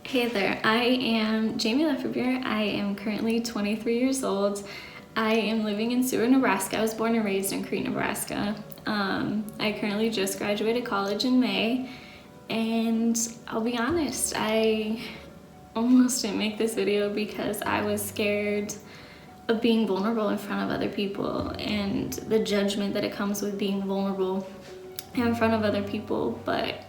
Hey there, I am Jamie Lefferbier. I am currently 23 years old. I am living in Seward, Nebraska. I was born and raised in Crete, Nebraska. I currently just graduated college in May, and I'll be honest, I almost didn't make this video because I was scared of being vulnerable in front of other people and the judgment that it comes with being vulnerable in front of other people. But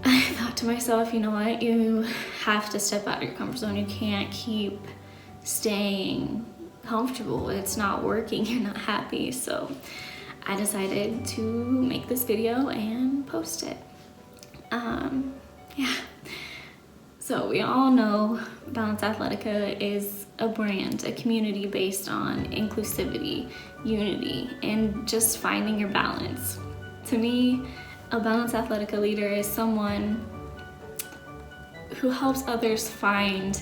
I thought to myself, you know what, you have to step out of your comfort zone. You can't keep staying comfortable. It's not working, you're not happy. So I decided to make this video and post it. Yeah. So we all know Balance Athletica is a brand, a community based on inclusivity, unity, and just finding your balance. To me, a Balance Athletica leader is someone who helps others find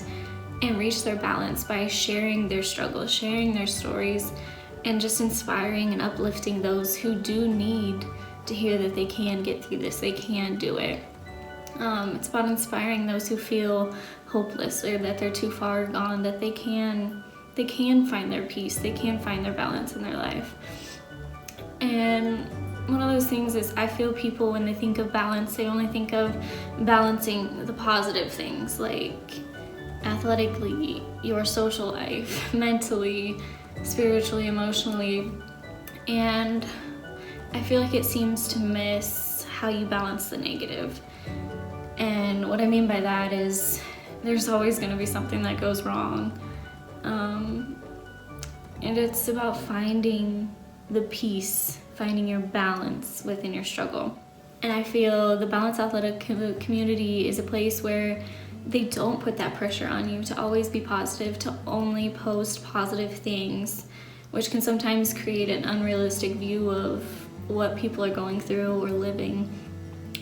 and reach their balance by sharing their struggles, sharing their stories, and just inspiring and uplifting those who do need to hear that they can get through this, they can do it. It's about inspiring those who feel hopeless or that they're too far gone, that they can find their peace, they can find their balance in their life. And one of those things is, I feel people, when they think of balance, they only think of balancing the positive things, like athletically, your social life, mentally, spiritually, emotionally. And I feel like it seems to miss how you balance the negative. And what I mean by that is, there's always going to be something that goes wrong. And it's about finding the peace, finding your balance within your struggle. And I feel the Balance Athletic community is a place where they don't put that pressure on you to always be positive, to only post positive things, which can sometimes create an unrealistic view of what people are going through or living.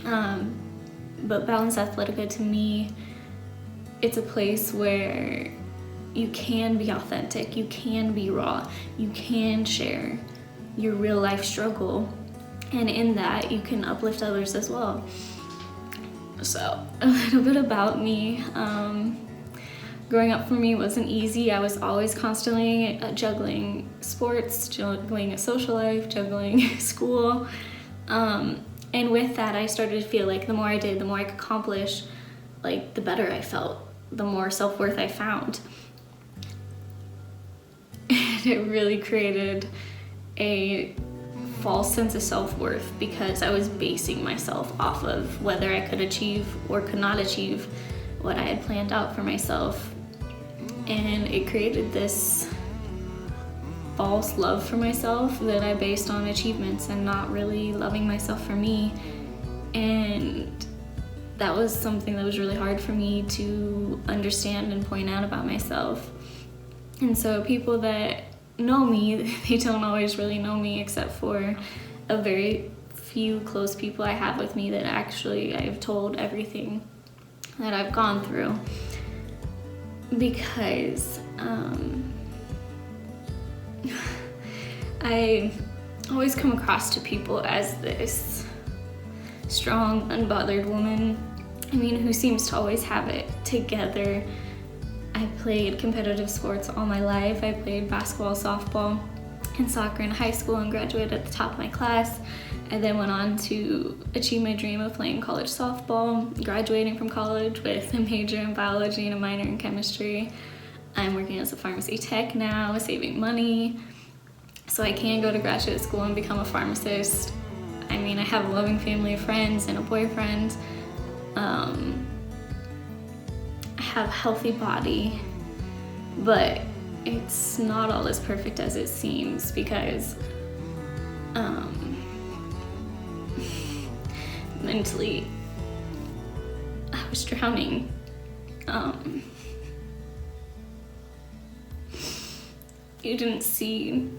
But Balance Athletica, to me, it's a place where you can be authentic, you can be raw, you can share your real life struggle, and in that you can uplift others as well. So a little bit about me. Growing up for me wasn't easy. I was always constantly juggling sports, juggling a social life, juggling school. And with that, I started to feel like the more I did, the more I could accomplish, like the better I felt, the more self-worth I found. And it really created a false sense of self-worth because I was basing myself off of whether I could achieve or could not achieve what I had planned out for myself. And it created this false love for myself that I based on achievements and not really loving myself for me. And that was something that was really hard for me to understand and point out about myself. And so people that know me, they don't always really know me except for a very few close people I have with me that actually I've told everything that I've gone through. Because I always come across to people as this strong, unbothered woman, who seems to always have it together. I played competitive sports all my life. I played basketball, softball, and soccer in high school and graduated at the top of my class. I then went on to achieve my dream of playing college softball, graduating from college with a major in biology and a minor in chemistry. I'm working as a pharmacy tech now, saving money, so I can go to graduate school and become a pharmacist. I have a loving family of friends and a boyfriend. I have a healthy body, but it's not all as perfect as it seems because mentally I was drowning. You didn't see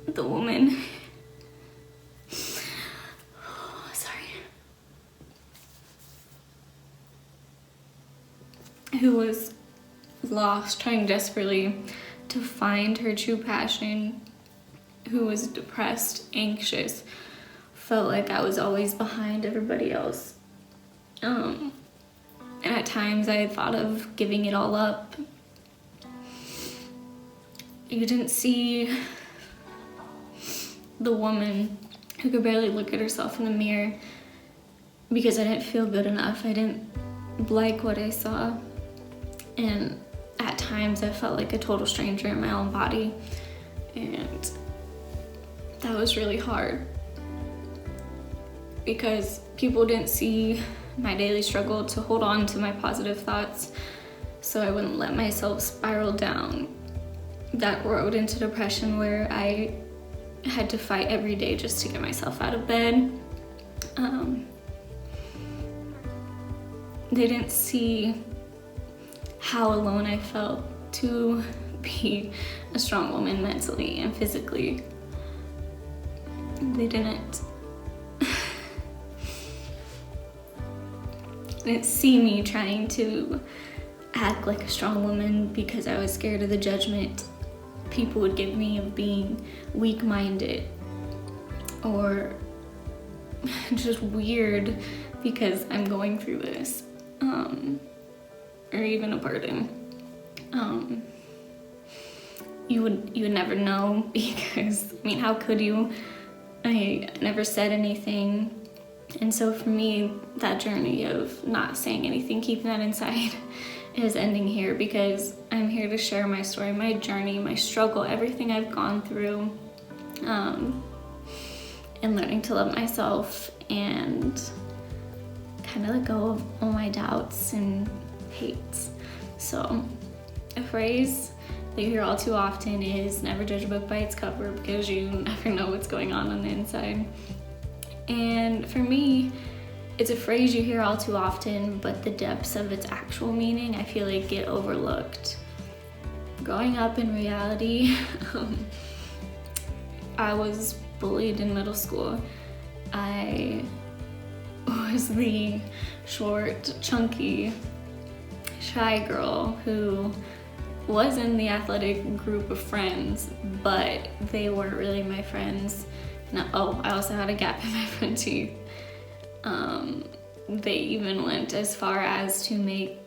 the woman who was lost, trying desperately to find her true passion, who was depressed, anxious, felt like I was always behind everybody else. And at times I thought of giving it all up. You didn't see the woman who could barely look at herself in the mirror because I didn't feel good enough. I didn't like what I saw. And at times I felt like a total stranger in my own body. And that was really hard because people didn't see my daily struggle to hold on to my positive thoughts so I wouldn't let myself spiral down that road into depression where I had to fight every day just to get myself out of bed. They didn't see how alone I felt to be a strong woman mentally and physically. They didn't see me trying to act like a strong woman because I was scared of the judgment people would give me of being weak-minded or just weird because I'm going through this, or even a burden. You would never know because, I mean, how could you? I never said anything. And so for me, that journey of not saying anything, keeping that inside, is ending here because I'm here to share my story, my journey, my struggle, everything I've gone through, and learning to love myself and kind of let go of all my doubts and hates. So a phrase that you hear all too often is never judge a book by its cover because you never know what's going on the inside. And for me, it's a phrase you hear all too often, but the depths of its actual meaning, I feel like, get overlooked. Growing up in reality, I was bullied in middle school. I was the short, chunky, shy girl who was in the athletic group of friends, but they weren't really my friends. No, I also had a gap in my front teeth. They even went as far as to make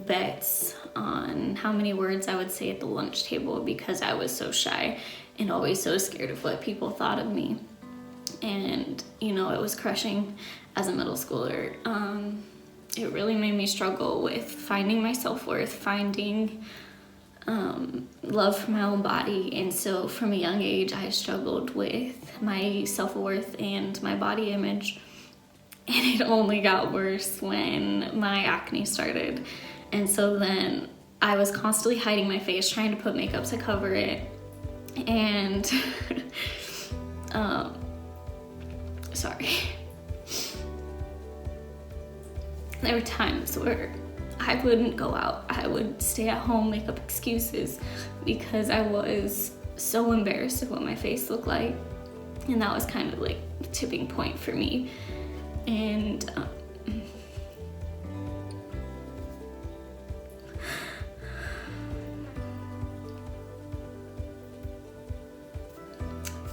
bets on how many words I would say at the lunch table because I was so shy and always so scared of what people thought of me. And, you know, it was crushing as a middle schooler. It really made me struggle with finding my self-worth, finding love for my own body. And so from a young age, I struggled with my self-worth and my body image. And it only got worse when my acne started. And so then I was constantly hiding my face, trying to put makeup to cover it. And, sorry. There were times where I wouldn't go out. I would stay at home, make up excuses because I was so embarrassed of what my face looked like. And that was kind of like the tipping point for me. And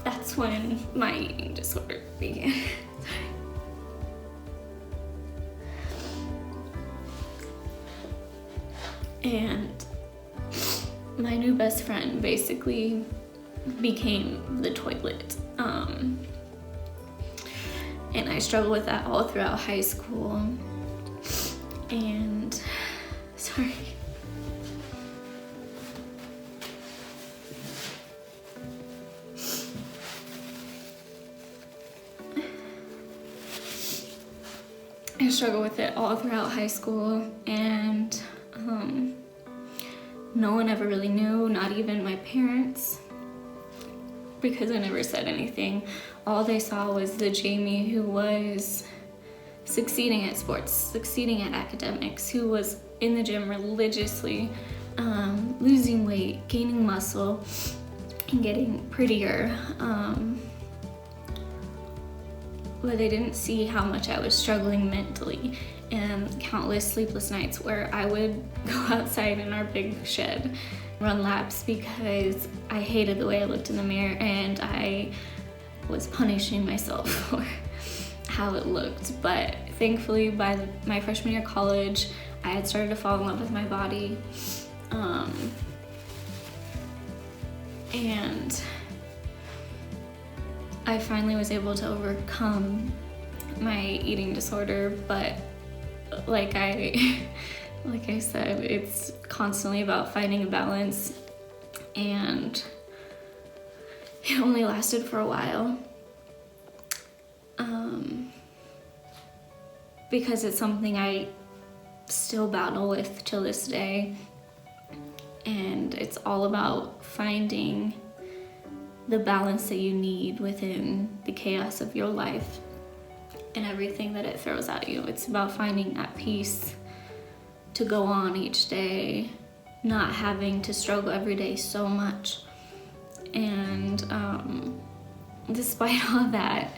that's when my eating disorder began. And my new best friend basically became the toilet. And I struggled with that all throughout high school. And, sorry. I struggled with it all throughout high school, and no one ever really knew, not even my parents, because I never said anything. All they saw was the Jamie who was succeeding at sports, succeeding at academics, who was in the gym religiously, losing weight, gaining muscle, and getting prettier. But they didn't see how much I was struggling mentally, and countless sleepless nights where I would go outside in our big shed, run laps because I hated the way I looked in the mirror and I was punishing myself for how it looked. But thankfully by my freshman year of college, I had started to fall in love with my body. And I finally was able to overcome my eating disorder, but like I said, it's constantly about finding a balance, and it only lasted for a while. Because it's something I still battle with till this day, and it's all about finding the balance that you need within the chaos of your life and everything that it throws at you. It's about finding that peace to go on each day, not having to struggle every day so much. And despite all of that,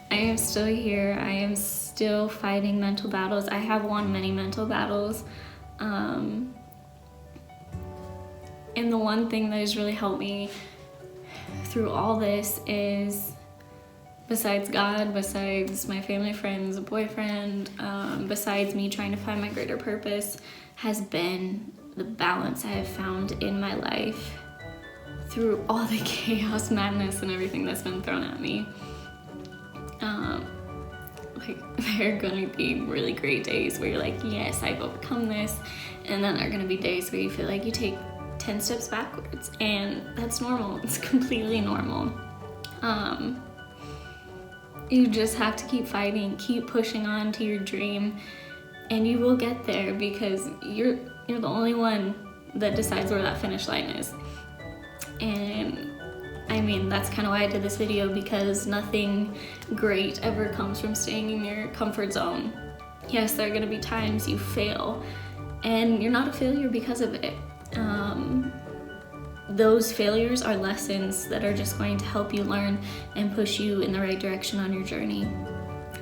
I am still here. I am still fighting mental battles. I have won many mental battles. And the one thing that has really helped me through all this is, besides God, besides my family, friends, boyfriend, besides me trying to find my greater purpose, has been the balance I have found in my life through all the chaos, madness, and everything that's been thrown at me. There are gonna be really great days where you're like, yes, I've overcome this, and then there are gonna be days where you feel like you take 10 steps backwards, and that's normal. It's completely normal. You just have to keep fighting, keep pushing on to your dream, and you will get there, because you're the only one that decides where that finish line is. And I mean, that's kind of why I did this video, because nothing great ever comes from staying in your comfort zone. Yes, there are gonna be times you fail, and you're not a failure because of it. Those failures are lessons that are just going to help you learn and push you in the right direction on your journey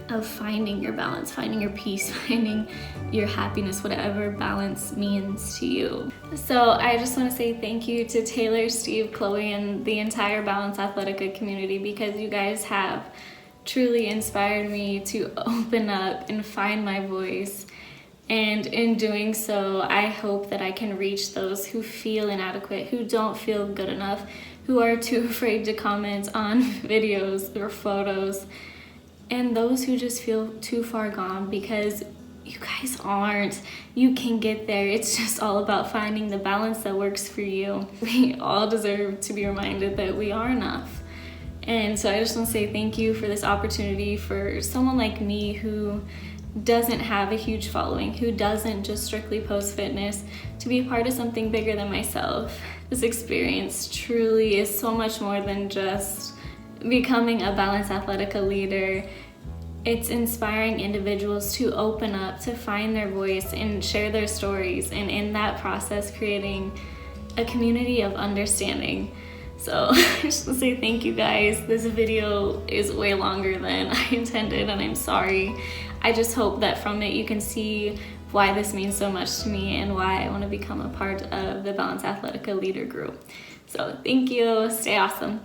of finding your balance, finding your peace, finding your happiness, whatever balance means to you. So I just want to say thank you to Taylor, Steve, Chloe, and the entire Balance Athletica community, because you guys have truly inspired me to open up and find my voice. And in doing so, I hope that I can reach those who feel inadequate, who don't feel good enough, who are too afraid to comment on videos or photos, and those who just feel too far gone, because you guys aren't. You can get there. It's just all about finding the balance that works for you. We all deserve to be reminded that we are enough. And so I just want to say thank you for this opportunity for someone like me who doesn't have a huge following, who doesn't just strictly post fitness, to be a part of something bigger than myself. This experience truly is so much more than just becoming a Balance Athletica leader. It's inspiring individuals to open up, to find their voice and share their stories, and in that process creating a community of understanding. So I just want to say thank you guys. This video is way longer than I intended, and I'm sorry. I just hope that from it you can see why this means so much to me and why I want to become a part of the Balance Athletica leader group. So thank you. Stay awesome.